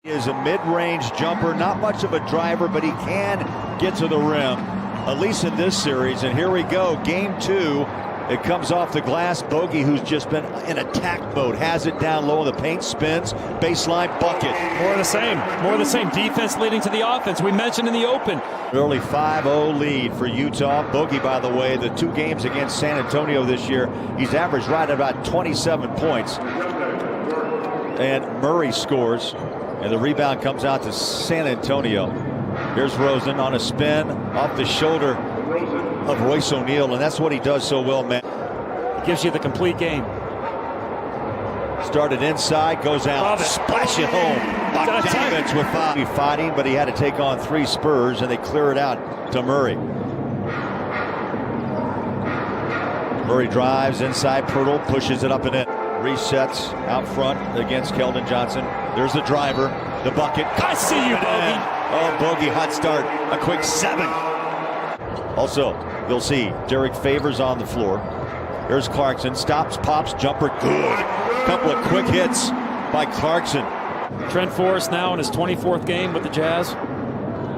He is a mid-range jumper, not much of a driver, but he can get to the rim, at least in this series. And here we go, game 2. It comes off the glass. Bogey, who's just been in attack mode, has it down low in the paint, spins, baseline bucket. More of the same. More of the same. Defense leading to the offense. We mentioned in the open. Early 5-0 lead for Utah. Bogey, by the way, the 2 games against San Antonio this year, he's averaged right at about 27 points. And Murray scores, and the rebound comes out to San Antonio. Here's Rosen on a spin off the shoulder of Royce O'Neal, and that's what he does so well, man. It gives you the complete game. Started inside, goes out, splash it home. Bogdanovich with 5. Fighting, but he had to take on 3 Spurs, and they clear it out to Murray. Murray drives inside, Pirtle pushes it up and in. Resets out front against Keldon Johnson. There's the driver, the bucket. I see you, Bogey. Oh, Bogey, hot start, a quick 7. Also, you'll see Derek Favors on the floor. Here's Clarkson, stops, pops, jumper, good. Couple of quick hits by Clarkson. Trent Forrest now in his 24th game with the Jazz.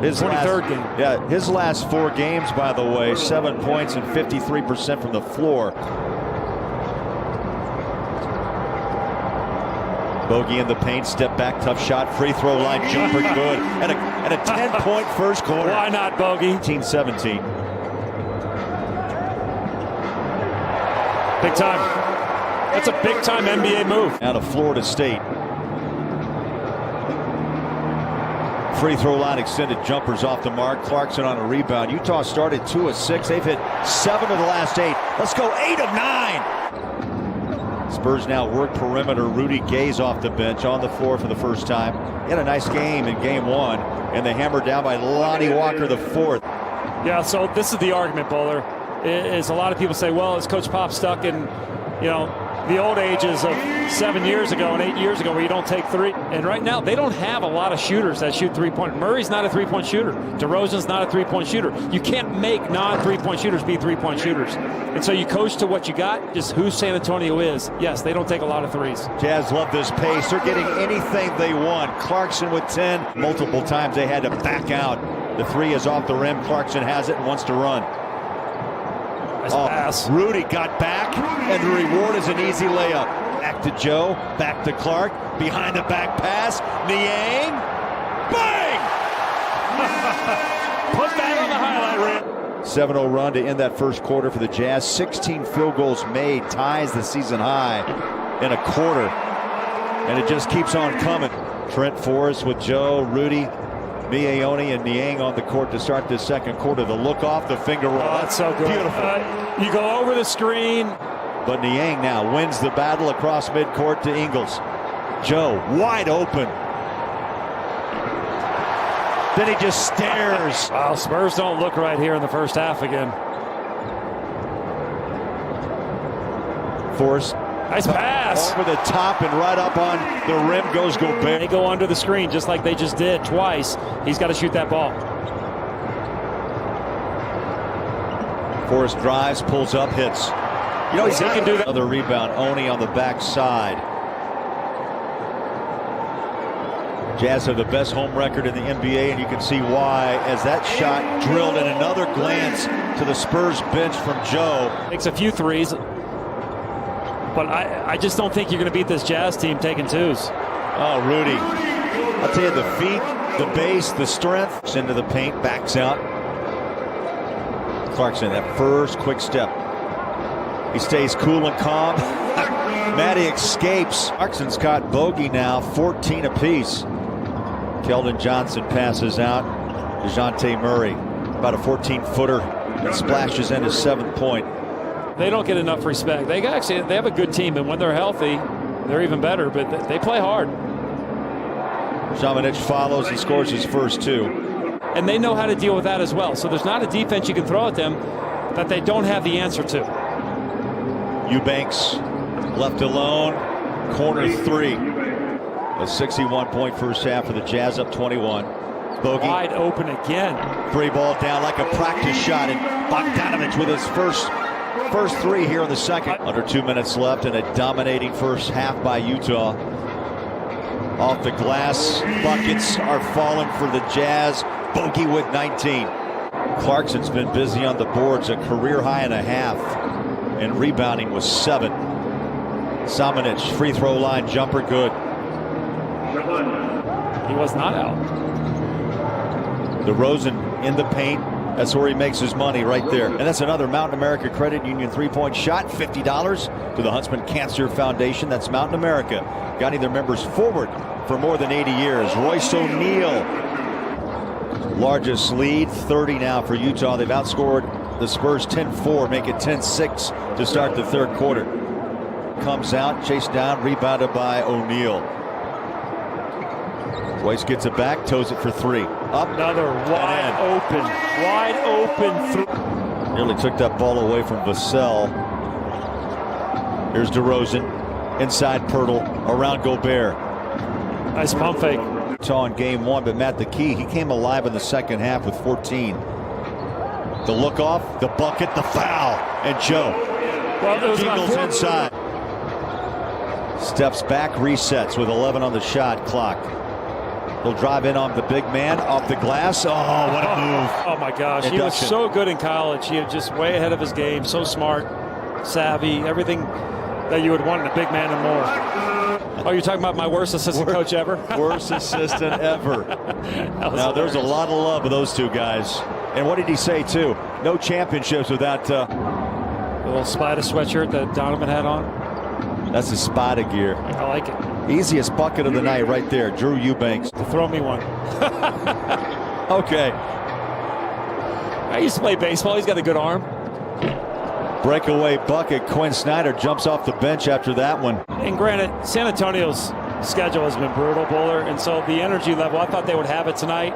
His 23rd game. Yeah, his last 4 games, by the way, 7 points and 53% from the floor. Bogey in the paint, step back, tough shot, free throw line, jumper, good. And a 10-point first quarter. Why not, Bogey? 18-17. Big time. That's a big-time NBA move. Out of Florida State. Free throw line extended jumpers off the mark. Clarkson on a rebound. Utah started 2 of 6. They've hit 7 of the last 8. Let's go 8 of 9. Spurs now work perimeter. Rudy Gay's off the bench on the floor for the first time. He had a nice game in game 1, and they hammered down by Lonnie Walker the 4th. Yeah, so this is the argument, Bowler. Is a lot of people say, well, is Coach Pop stuck in, the old ages of 7 years ago and 8 years ago where you don't take 3? And right now, they don't have a lot of shooters that shoot 3-point. Murray's not a 3-point shooter. DeRozan's not a 3-point shooter. You can't make non-3-point shooters be 3-point shooters. And so you coach to what you got, just who San Antonio is. Yes, they don't take a lot of 3s. Jazz love this pace. They're getting anything they want. Clarkson with 10. Multiple times they had to back out. The 3 is off the rim. Clarkson has it and wants to run. Nice pass. Rudy got back, and the reward is an easy layup. Back to Joe, back to Clark, behind the back pass, Niang, bang! Put that on the highlight reel. 7-0 run to end that first quarter for the Jazz. 16 field goals made, ties the season high in a quarter, and it just keeps on coming. Trent Forrest with Joe, Rudy, Miaoni and Niang on the court to start this second quarter. The look off, the finger roll. Oh, that's so good. Beautiful. You go over the screen. But Niang now wins the battle across midcourt to Ingles. Joe wide open. Then he just stares. Wow, Spurs don't look right here in the first half again. Force. Nice pass. Over the top and right up on the rim goes Gobert. They go under the screen just like they just did twice. He's got to shoot that ball. Forrest drives, pulls up, hits. He can do that. Another rebound. Oni on the backside. Jazz have the best home record in the NBA, and you can see why as that shot drilled in another glance to the Spurs bench from Joe. Makes a few 3s. But I just don't think you're going to beat this Jazz team taking 2s. Oh, Rudy. I'll tell you, the feet, the base, the strength. Into the paint, backs out. Clarkson, that first quick step. He stays cool and calm. Matty escapes. Clarkson's got Bogey now, 14 apiece. Keldon Johnson passes out. DeJounte Murray, about a 14-footer, that splashes in his 7th point. They don't get enough respect. They have a good team, and when they're healthy, they're even better, but they play hard. Zamanic follows and scores his first 2. And they know how to deal with that as well. So there's not a defense you can throw at them that they don't have the answer to. Eubanks left alone, corner 3. A 61-point first half for the Jazz, up 21. Bogey. Wide open again. 3 ball down like a practice shot, and Bogdanovich with his first 3 here in the second. Under 2 minutes left, and a dominating first half by Utah. Off the glass, buckets are falling for the Jazz. Bogey with 19. Clarkson's been busy on the boards, a career high and a half. And rebounding was 7. Samanic, free throw line jumper, good. He was not out. DeRozan in the paint. That's where he makes his money, right there. And that's another Mountain America Credit Union three-point shot. $50 to the Huntsman Cancer Foundation. That's Mountain America, guiding their members forward for more than 80 years. Royce O'Neal, largest lead, 30 now for Utah. They've outscored the Spurs 10-4, make it 10-6 to start the third quarter. Comes out, chased down, rebounded by O'Neal. Royce gets it back, toes it for 3. Up. Another wide open three. Nearly took that ball away from Vassell. Here's DeRozan. Inside Pirtle, around Gobert. Nice pump fake. Utah in game 1, but Matt, the key, he came alive in the second half with 14. The look off, the bucket, the foul, and Joe Eagles inside. Steps back, resets with 11 on the shot clock. He'll drive in on the big man, off the glass. Oh, what a move. Oh, my gosh. Induction. He was so good in college. He was just way ahead of his game. So smart, savvy, everything that you would want in a big man and more. Oh, you're talking about my worst assistant coach ever? Worst assistant ever. Now, there's a lot of love with those two guys. And what did he say, too? No championships without... the little Spider sweatshirt that Donovan had on. That's the Spider gear. I like it. Easiest bucket of the night right there. Drew Eubanks. Throw me one. Okay. I used to play baseball. He's got a good arm. Breakaway bucket. Quinn Snyder jumps off the bench after that one. And granted, San Antonio's schedule has been brutal, Bowler, and so the energy level, I thought they would have it tonight.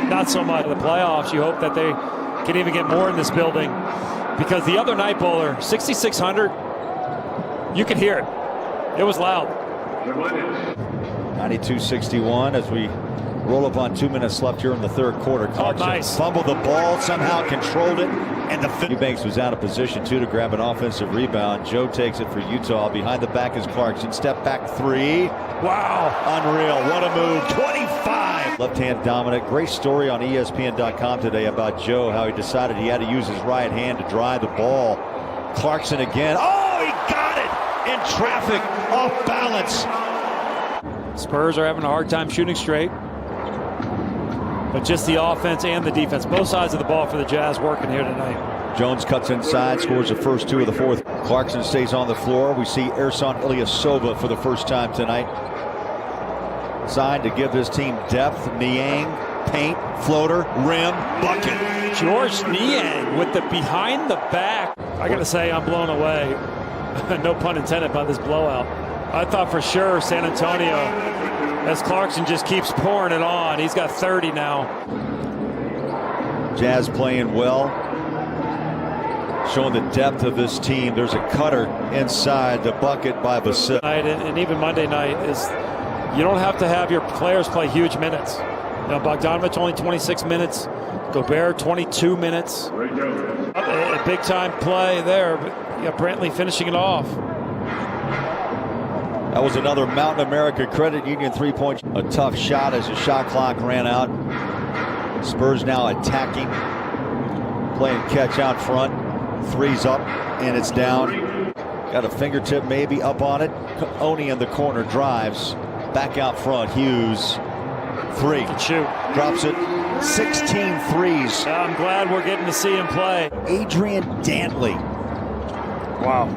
Not so much. The playoffs, you hope that they can even get more in this building, because the other night, Bowler, 6,600, you could hear it. It was loud. 92-61 as we roll up on 2 minutes left here in the third quarter. Clarkson fumbled the ball, somehow controlled it, and the Eubanks was out of position too to grab an offensive rebound. Joe takes it for Utah. Behind the back is Clarkson. Step back 3. Wow, unreal. What a move. 25. Left-hand dominant. Great story on ESPN.com today about Joe, how he decided he had to use his right hand to drive the ball. Clarkson again. Oh, he got it in traffic, off balance. Spurs are having a hard time shooting straight. But just the offense and the defense, both sides of the ball for the Jazz working here tonight. Jones cuts inside, scores the first 2 of the fourth. Clarkson stays on the floor. We see Ersan Ilyasova for the first time tonight. Signed to give this team depth. Niang, paint, floater, rim, bucket. George Niang with the behind the back. I got to say, I'm blown away. No pun intended by this blowout. I thought for sure San Antonio, as Clarkson just keeps pouring it on. He's got 30 now. Jazz playing well, showing the depth of this team. There's a cutter inside the bucket by Vassell. And even Monday night is, you don't have to have your players play huge minutes. Now Bogdanovich only 26 minutes. Gobert 22 minutes. A big time play there, but you got Brantley finishing it off. That was another Mountain America Credit Union three-point. A tough shot as the shot clock ran out. Spurs now attacking, playing catch out front. 3's up, and it's down. Got a fingertip maybe up on it. Oni in the corner drives. Back out front, Hughes. 3. Can shoot. Drops it. 16 threes. I'm glad we're getting to see him play. Adrian Dantley. Wow.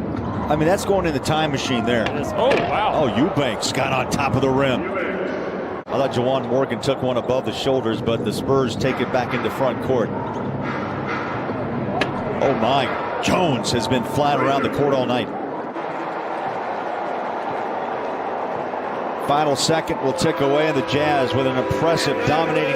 I mean, that's going in the time machine there. Oh, wow. Oh, Eubanks got on top of the rim. I thought Juwan Morgan took one above the shoulders, but the Spurs take it back into front court. Oh, my. Jones has been flat around the court all night. Final second will tick away, and the Jazz with an impressive, dominating